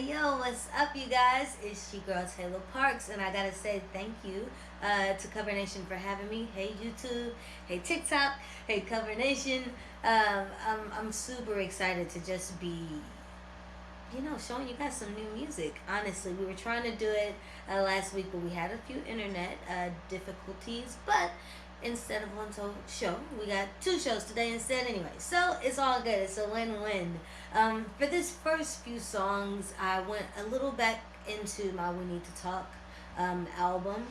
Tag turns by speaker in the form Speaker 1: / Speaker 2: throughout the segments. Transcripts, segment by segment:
Speaker 1: Yo, what's up, you guys? It's your girl Tayla Parx, and I gotta say thank you to Cover Nation for having me. Hey, YouTube. Hey, TikTok. Hey, Cover Nation. I'm super excited to just be, showing you guys some new music. Honestly, we were trying to do it last week, but we had a few internet difficulties. But instead of one show, we got two shows today instead anyway. So it's all good. It's a win-win. For this first few songs, I went a little back into my We Need to Talk album,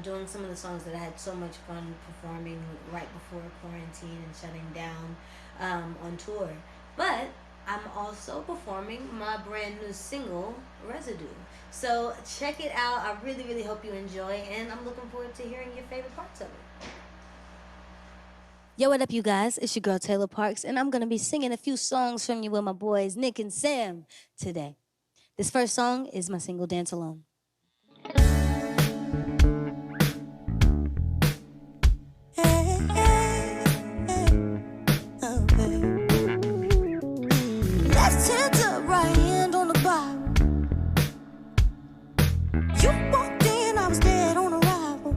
Speaker 1: doing some of the songs that I had so much fun performing right before quarantine and shutting down on tour. But I'm also performing my brand new single, Residue. So check it out. I really, really hope you enjoy, and I'm looking forward to hearing your favorite parts of it. Yo, what up, you guys? It's your girl Tayla Parx, and I'm gonna be singing a few songs from you with my boys Nick and Sam today. This first song is my single, Dance Alone.
Speaker 2: Left hand up, right hand on the Bible. You walked in, I was dead on arrival.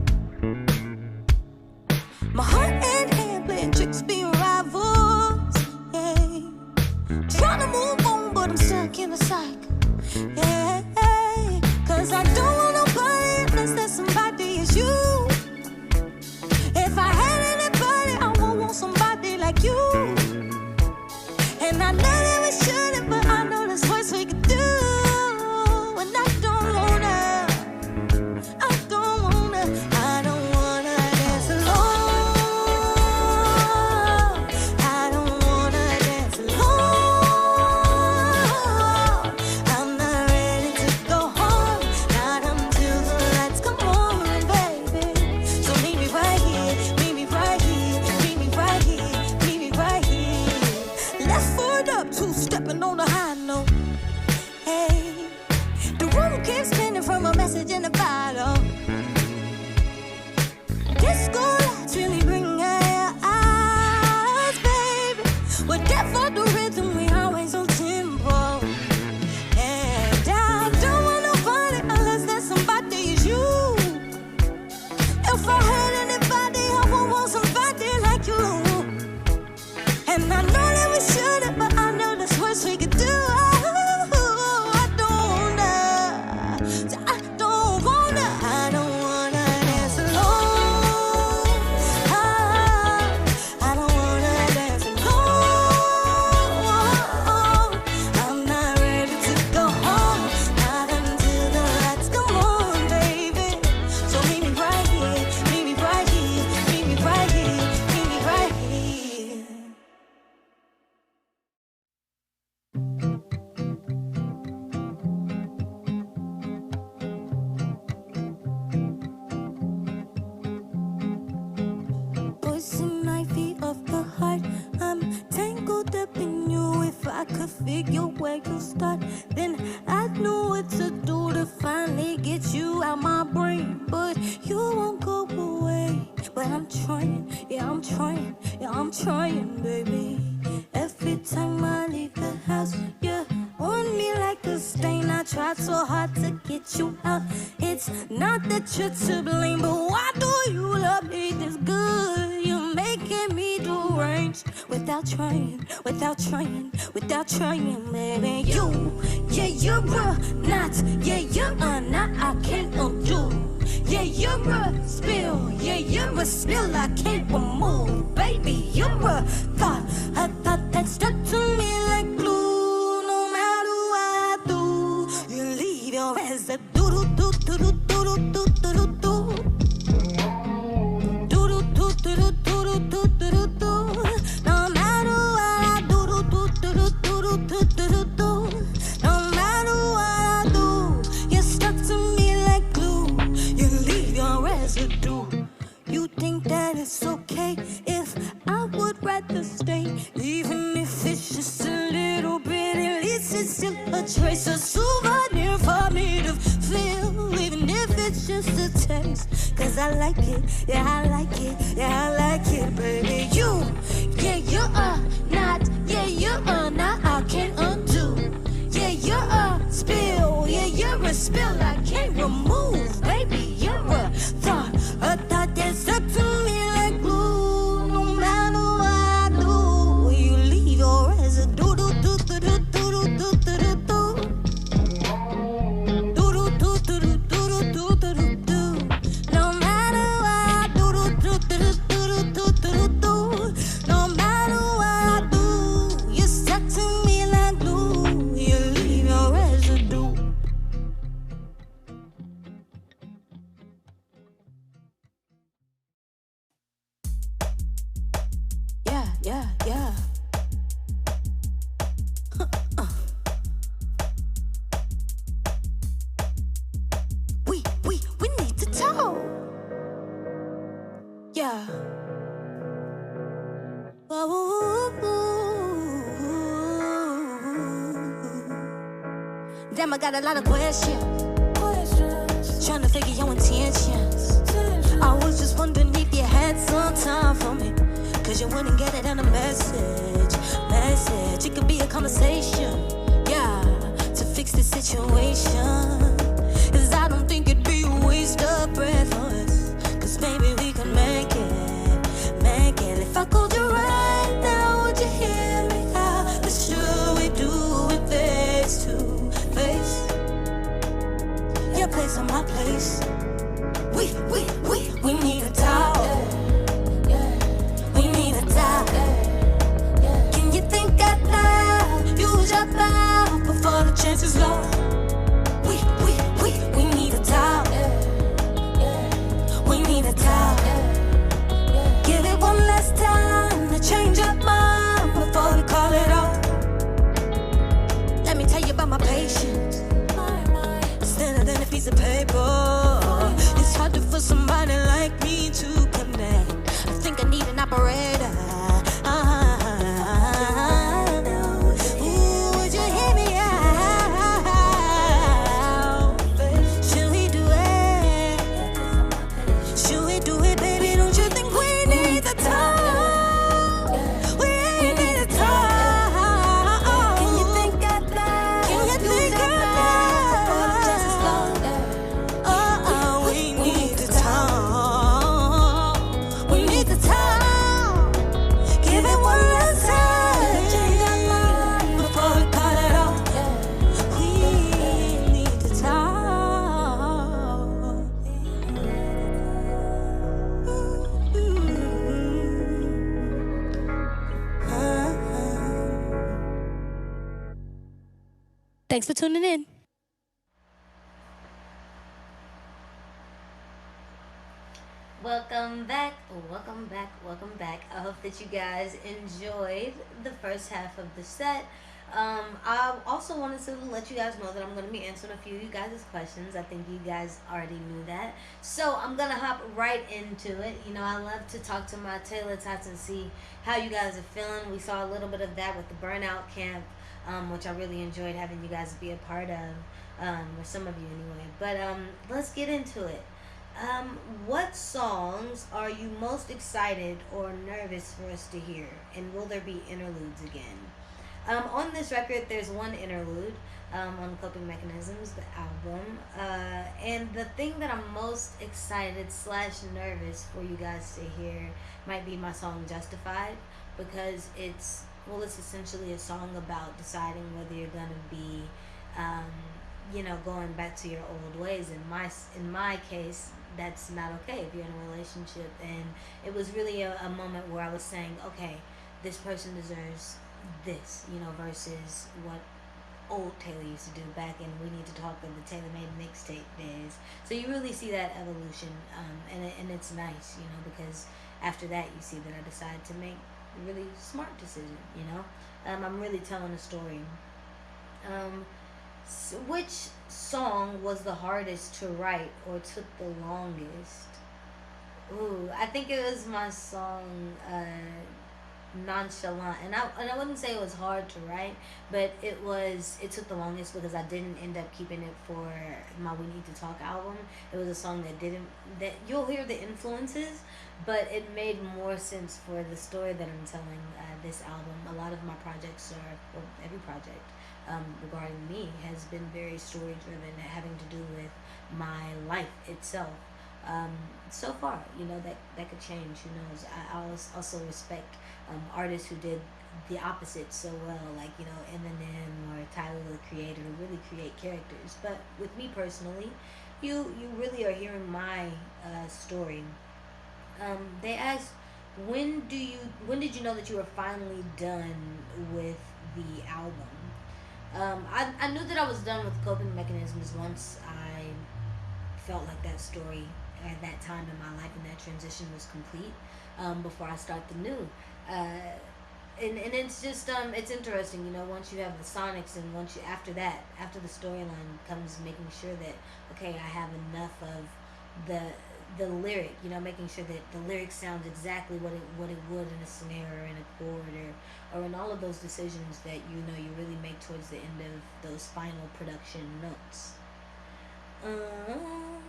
Speaker 2: My heart and hand playing tricks, being rivals. Hey, trying to move on, but I'm stuck in a cycle. Yeah, cause I don't want nobody unless that somebody is you. If I had anybody, I would want somebody like you. And I know that we shouldn't, but I know there's worse we could do. And I don't wanna dance alone. I don't wanna dance alone. I'm not ready to go home, not until the lights come on, baby. So meet me right here, meet me right here, meet me right here, meet me right here. Left foot up, two-stepping on the high note. Hey, the room keeps spinning from a message in the bottle. Disco lights really bring our eyes, baby. We're dead for the rhythm, we always on tempo. And I don't want nobody unless that somebody is you. If I had anybody, I would want somebody like you. And I know that we shouldn't, but I know there's worse we could do. I don't wanna dance alone. I don't wanna dance alone. I'm not ready to go home, not until the lights come on, baby. So meet me right here, meet me right here, meet me right here, meet me right here. Pushing my feet off the heart, I'm tangled up in you. If I could figure where you start, then I'd know what to do to finally get you out my brain. But you won't go away. But I'm trying, yeah, I'm trying, yeah, I'm trying, baby. Every time I leave the house, you're on me like a stain. I tried so hard to get you out. It's not that you're to blame, but why do you love me this good? You're making me deranged without trying, without trying, without trying, baby. You, yeah, you're not, yeah, you're not, I can't undo. Yeah, you're a spill, yeah, you're a spill I can't remove. Baby, you're a thought, a thought that stuck to me like glue. No matter what I do, you leave your residue. Do do do do do do do do do do. Do do do do do do do do do do. No matter what I do, do do do do do do do do. No matter what I do, you're stuck to me like glue. You leave your residue. You think that it's okay if I would rather stay, even if it's just a little bit. At least it's still a trace, a souvenir for me to feel, even if it's just a taste. Cause I like it, yeah, I like it, yeah, I like it, baby. You, yeah, you're not, yeah, you're not, I can't undo. Yeah, spill I can't remove. Baby, you're a thought that stuck to me like glue. No matter what I do, you leave your residue. Do do do do do do do do do do. No matter what I do, no matter what I do, you stuck to me like glue. You leave your residue. Yeah. We need to talk. Yeah. Damn, I got a lot of questions. Trying to figure your intentions. I was just wondering if you had some time for me. Cause you wouldn't get it in a message. It could be a conversation. Yeah. To fix the situation. Cause I don't think it'd be a waste of breath for us. Cause maybe we can make it. If I called you right now, would you hear me out? But should we do it face to face? Your place or my place? We need to talk. We need to talk. Can you think out loud? Use your mouth before the chance is lost. We need to talk. We need to talk. Give it one last time to change your mind before we call it off. Let me tell you about my patience. It's thinner than a piece of paper. It's harder for somebody like me to connect. I think I need an operator. Ooh, would you hear me out? Should we do it? Should we do it, baby? Don't you think we need to talk? We need to talk. Can you think out loud? Can you think out loud? We need to talk. We need to talk. Give it one last time. Change our mind before we call it off. We need to talk. Thanks for tuning in.
Speaker 1: Welcome back. I hope that you guys enjoyed the first half of the set. I also wanted to let you guys know that I'm going to be answering a few of you guys' questions. I think you guys already knew that. So I'm going to hop right into it. You know, I love to talk to my Tayla Tots and see how you guys are feeling. We saw a little bit of that with the burnout camp, which I really enjoyed having you guys be a part of, or some of you anyway. But let's get into it. What songs are you most excited or nervous for us to hear? And will there be interludes again? On this record, there's one interlude on Coping Mechanisms, the album. And the thing that I'm most excited / nervous for you guys to hear might be my song Justified, because it's essentially a song about deciding whether you're going to be, going back to your old ways. In my case, that's not okay if you're in a relationship. And it was really a moment where I was saying, okay, this person deserves this, versus what old Taylor used to do back in We Need to Talk in the Taylor Made mixtape days. So you really see that evolution, and it's nice, because after that you see that I decided to make a really smart decision, I'm really telling a story. So which song was the hardest to write or took the longest? Ooh, I think it was my song Nonchalant, and I wouldn't say it was hard to write, but it took the longest because I didn't end up keeping it for my We Need to Talk album. It was a song that you'll hear the influences, but it made more sense for the story that I'm telling this album. A lot of my projects every project regarding me has been very story driven, having to do with my life itself. Um, so far, that could change. Who knows? Also respect artists who did the opposite so well, like Eminem or Tyler the Creator, who really create characters. But with me personally, you really are hearing my story. They asked, when did you know that you were finally done with the album? I knew that I was done with coping mechanisms once I felt like that story at that time in my life and that transition was complete, before I start the new. And it's just it's interesting, once you have the sonics, and once you after the storyline comes making sure that, okay, I have enough of the lyric, making sure that the lyric sounds exactly what it would in a snare or in a chord, or in all of those decisions that you really make towards the end of those final production notes. Um,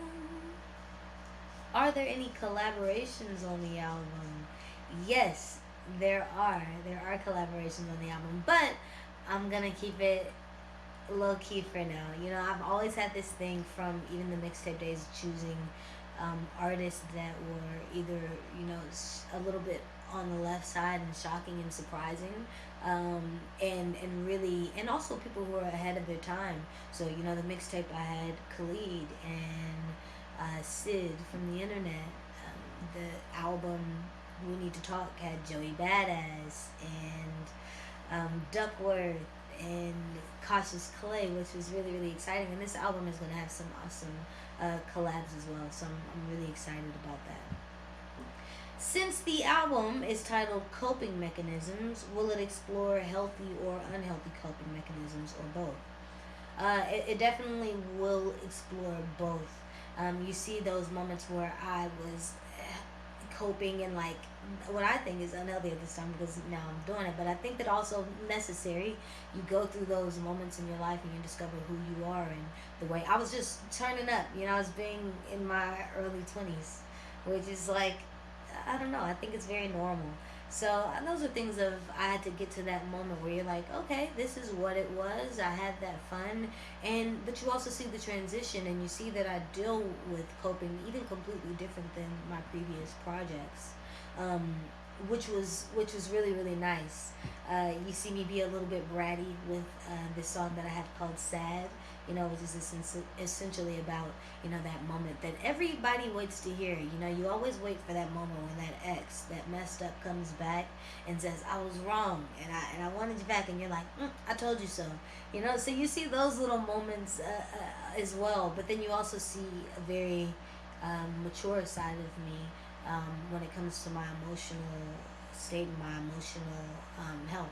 Speaker 1: are there any collaborations on the album? Yes, there are. There are collaborations on the album, but I'm gonna keep it low key for now. I've always had this thing from even the mixtape days, choosing artists that were either a little bit on the left side and shocking and surprising, and really, and also people who are ahead of their time. So the mixtape, I had Khalid and Sid from the internet. The album We Need to Talk had Joey Badass and Duckworth and Cautious Clay, which was really, really exciting. And this album is going to have some awesome collabs as well, so I'm really excited about that. Since the album is titled Coping Mechanisms, will it explore healthy or unhealthy coping mechanisms, or both? It definitely will explore both. You see those moments where I was coping in like what I think is unhealthy at this time, because now I'm doing it, but I think that also necessary. You go through those moments in your life and you discover who you are, and the way I was just turning up. I was being in my early 20s, which is like, I don't know, I think it's very normal. So those are things of, I had to get to that moment where you're like, okay, this is what it was. I had that fun, but you also see the transition, and you see that I deal with coping even completely different than my previous projects, which was really, really nice. You see me be a little bit bratty with this song that I had called Sad, which is essentially about, that moment that everybody waits to hear. You always wait for that moment when that ex that messed up comes back and says, I was wrong, and I wanted you back, and you're like, I told you so. So you see those little moments as well, but then you also see a very mature side of me, when it comes to my emotional state and my emotional health.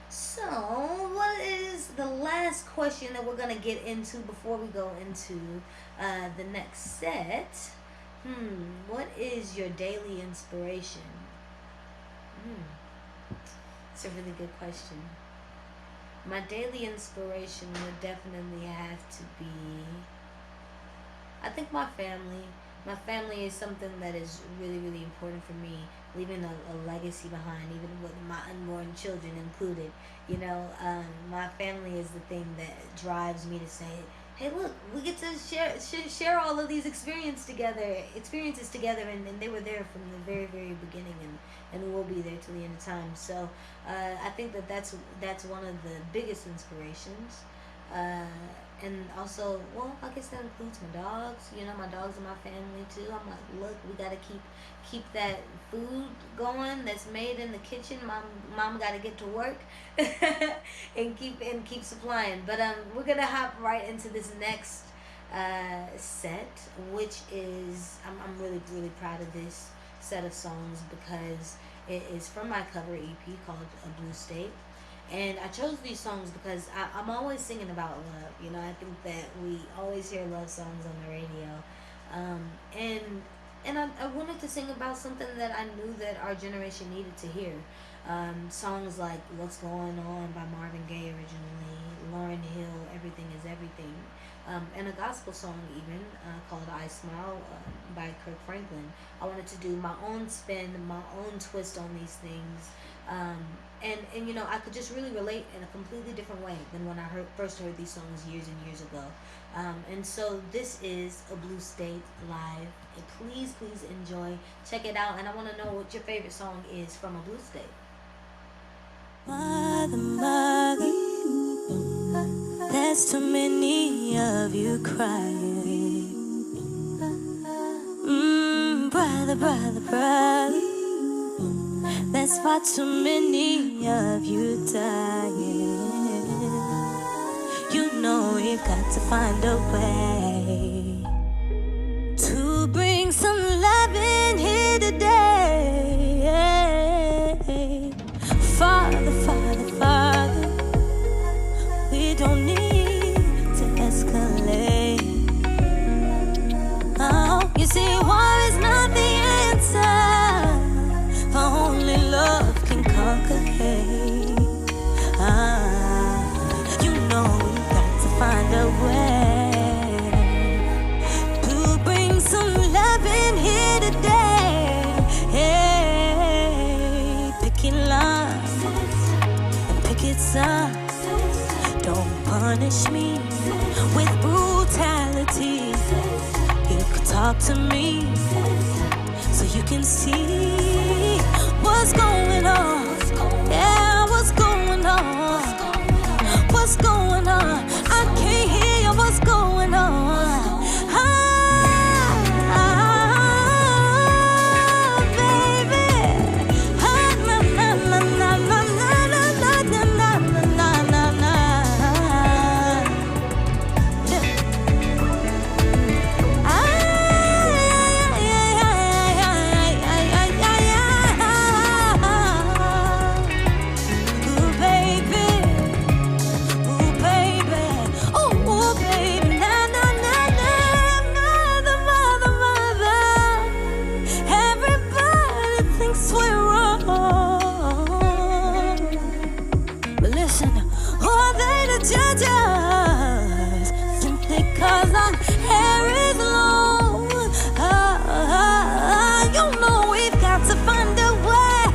Speaker 1: So, what is the last question that we're going to get into before we go into the next set? What is your daily inspiration? It's a really good question. My daily inspiration would definitely have to be, I think, my family. My family is something that is really, really important for me, leaving a legacy behind, even with my unborn children included. My family is the thing that drives me to say, hey, look, we get to share all of these experiences together, and they were there from the very, very beginning, and will be there till the end of time. So I think that's one of the biggest inspirations. And also, well, I guess that includes my dogs. My dogs are my family too. I'm like, look, we gotta keep that food going that's made in the kitchen. Mom gotta get to work, and keep supplying. But we're gonna hop right into this next set, which is, I'm really, really proud of this set of songs, because it is from my cover EP called A Blue State. And I chose these songs because I'm always singing about love. I think that we always hear love songs on the radio. And I wanted to sing about something that I knew that our generation needed to hear. Songs like What's Going On by Marvin Gaye originally, Lauryn Hill, Everything is Everything, and a gospel song even called I Smile by Kirk Franklin. I wanted to do my own spin, my own twist on these things, And you know, I could just really relate in a completely different way than when I first heard these songs years and years ago. And so this is a Blue State live. And please enjoy, check it out, and I want to know what your favorite song is from a Blue State.
Speaker 2: Mother, mother, there's too many of you crying. Brother, brother, brother, there's far too many of you dying. You know we've got to find a way to bring some love in here today. Father, Father, Father, we don't need to escalate. Oh, you see, war is not the answer, for only love can conquer hate. You know we've got to find a way to bring some love in here today. Hey, picking love and pick it up. Don't punish me with brutality. You could talk to me so you can see what's going on. Yeah, what's going on? What's going on? I can't hear you. What's going on? Baby. Na na na na na na na na na na na. Judges, simply 'cause our hair is long. You know we've got to find a way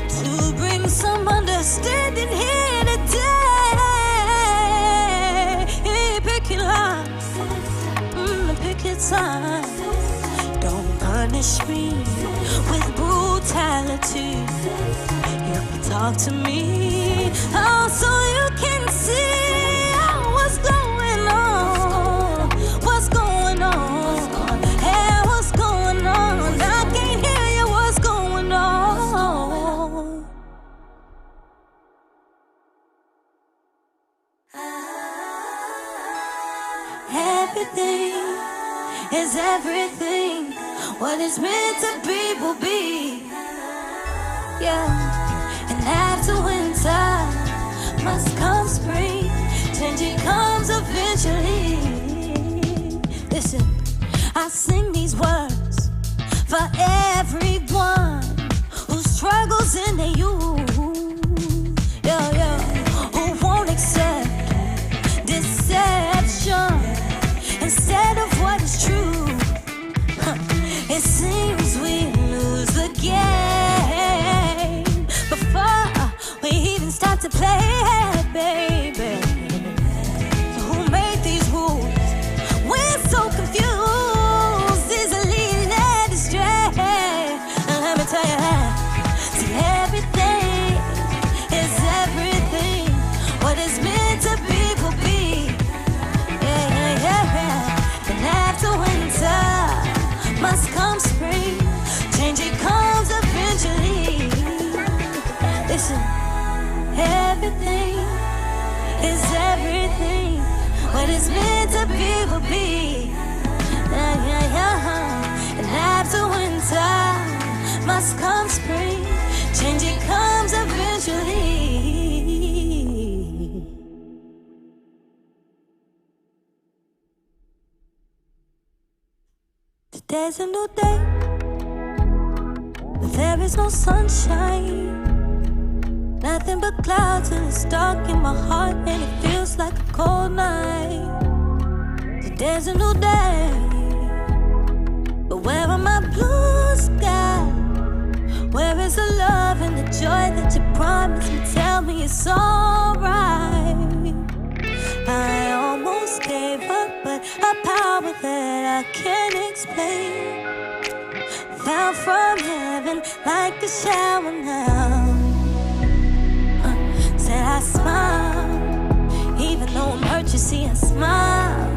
Speaker 2: to bring some understanding here today. Pick it up, pick it up. Don't punish me with brutality. You can talk to me, oh, so you can see what's going on. What's going on? Hey, what's going on? I can't hear you. What's going on? Everything is everything. What is meant to be will be. Yeah. And after winter must come spring. Changing comes eventually. Listen, I sing these words for everyone who struggles in their youth. Yeah, who won't accept deception instead of what is true. It seems we lose the game before we even start to play, baby. So who made these rules? We're so confused, easily led astray. And let me tell you that, see, everything is everything. What is meant to be will be. Yeah. And after winter must come spring. Changing comes eventually. Listen, everything is everything. What is meant to be will be. Yeah. And after winter must come spring. Changing comes eventually. Today's a new day, but there is no sunshine. Nothing but clouds and it's dark in my heart and it feels like a cold night. Today's a new day, but where are my blue skies? Where is the love it's alright. I almost gave up, but a power that I can't explain fell from heaven like a shower now. Said I smile, even though I'm hurt, you see I smile.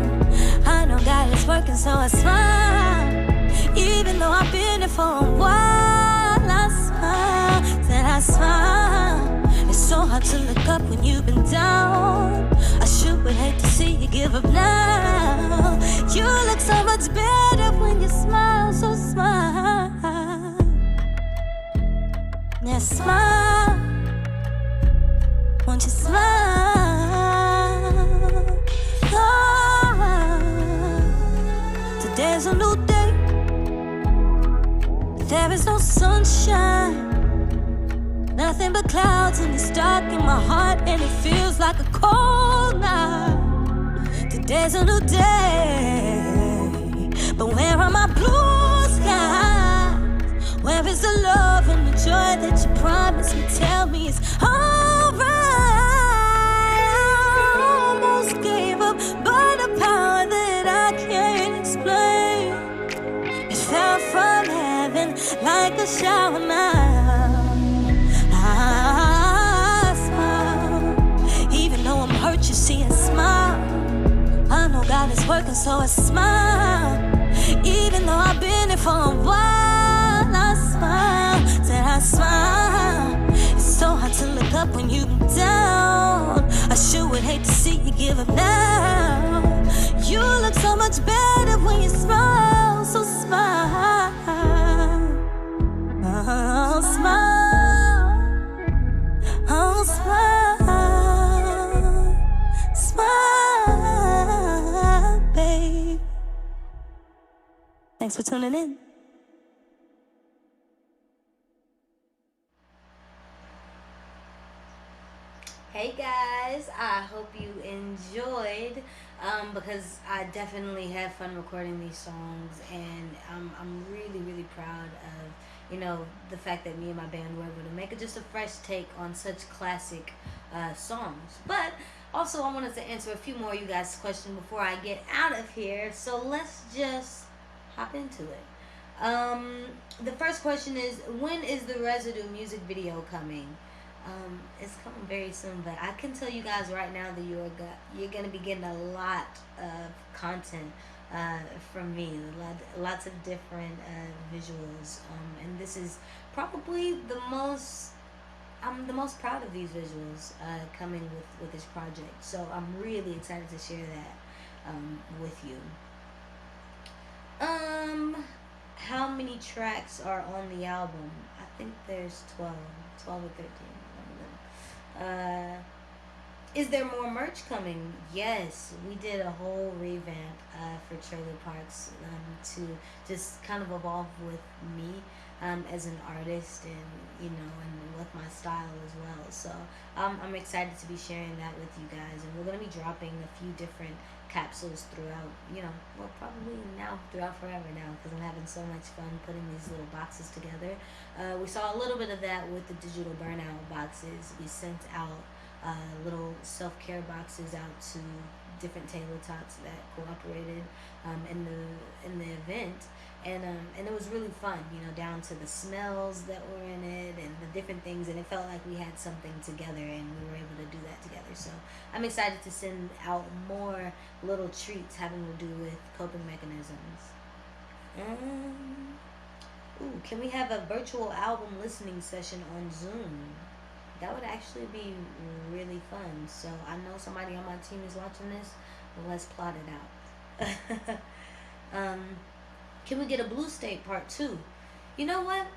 Speaker 2: I know God is working, so I smile. Even though I've been here for a while, I smile. Said I smile. It's so hard to look up when you've been down. I sure would hate to see you give up now. You look so much better when you smile, so smile. Yeah, smile. Won't you smile? Oh, today's a new day. There is no sunshine, nothing but clouds, and it's dark in my heart, and it feels like a cold night. Today's a new day, but where are my blue skies? Where is the love and the joy that you promised me? Tell me it's alright. I almost gave up, but a power that I can't explain, it fell from heaven like a shower now. I smile, even though I'm hurt, you see I smile. I know God is working, so I smile. Even though I've been here for a while, I smile. Said I smile. It's so hard to look up when you've been down. I sure would hate to see you give up now. You look so much better when you smile, so smile. Oh, smile. Oh, smile. Smile, babe. Thanks for tuning in.
Speaker 1: Hey guys, I hope you enjoyed because I definitely had fun recording these songs, and I'm really, really proud of, you know, the fact that me and my band were able to make just a fresh take on such classic songs. But also I wanted to answer a few more of you guys' questions before I get out of here, so let's just hop into it. The first question is, when is the Residue music video coming? It's coming very soon, but I can tell you guys right now that you're gonna be getting a lot of content from me, lots of different visuals, and this is probably I'm the most proud of these visuals coming with this project. So I'm really excited to share that with you. How many tracks are on the album? I think there's 12 or 13. Is there more merch coming? Yes, we did a whole revamp for Tayla Parx to just kind of evolve with me as an artist, and and with my style as well. So I'm excited to be sharing that with you guys, and we're gonna be dropping a few different capsules throughout, well, probably now throughout forever now, because I'm having so much fun putting these little boxes together. We saw a little bit of that with the digital burnout boxes. We sent out little self-care boxes out to different Taylor tots that cooperated in the event, and it was really fun, down to the smells that were in it and the different things, and it felt like we had something together, and we were able to do that together. So I'm excited to send out more little treats having to do with coping mechanisms. Can we have a virtual album listening session on Zoom? That would actually be really fun. So I know somebody on my team is watching this. Well, let's plot it out. Can we get a Blue State Part 2? You know what?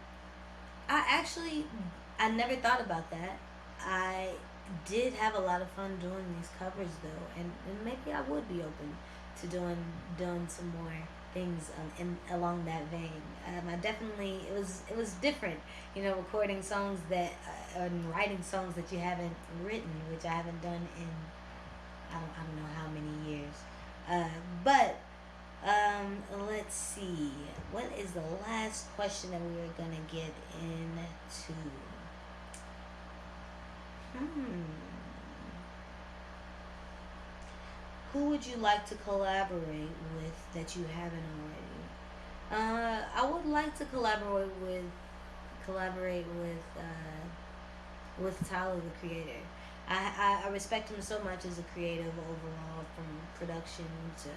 Speaker 1: I never thought about that. I did have a lot of fun doing these covers though, and maybe I would be open to doing some more things along that vein. I definitely, it was different, recording songs that and writing songs that you haven't written, which I haven't done in I don't know how many years. But let's see, what is the last question that we are gonna get into? Hmm. Who would you like to collaborate with that you haven't already? I would like to collaborate with Tyler the Creator. I respect him so much as a creative overall, from production to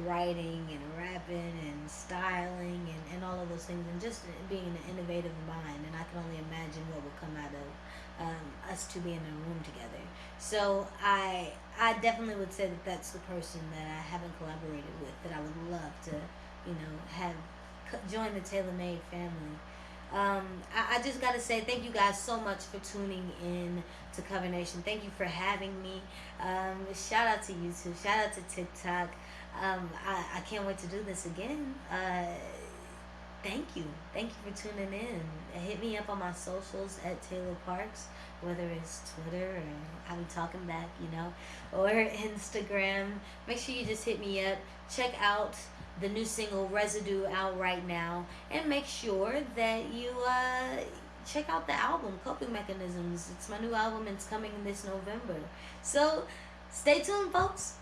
Speaker 1: writing and rapping and styling and all of those things, and just being an innovative mind. And I can only imagine what would come out of us two being in a room together. So I definitely would say that that's the person that I haven't collaborated with that I would love to, have join the Tailor Made family. I just got to say thank you guys so much for tuning in to Cover Nation. Thank you for having me. Shout out to YouTube. Shout out to TikTok. I can't wait to do this again. Thank you. Thank you for tuning in. Hit me up on my socials at Tayla Parx, whether it's Twitter or I'll be talking back, or Instagram. Make sure you just hit me up. Check out the new single Residue out right now, and make sure that you check out the album Coping Mechanisms. It's my new album and it's coming this November. So stay tuned, folks.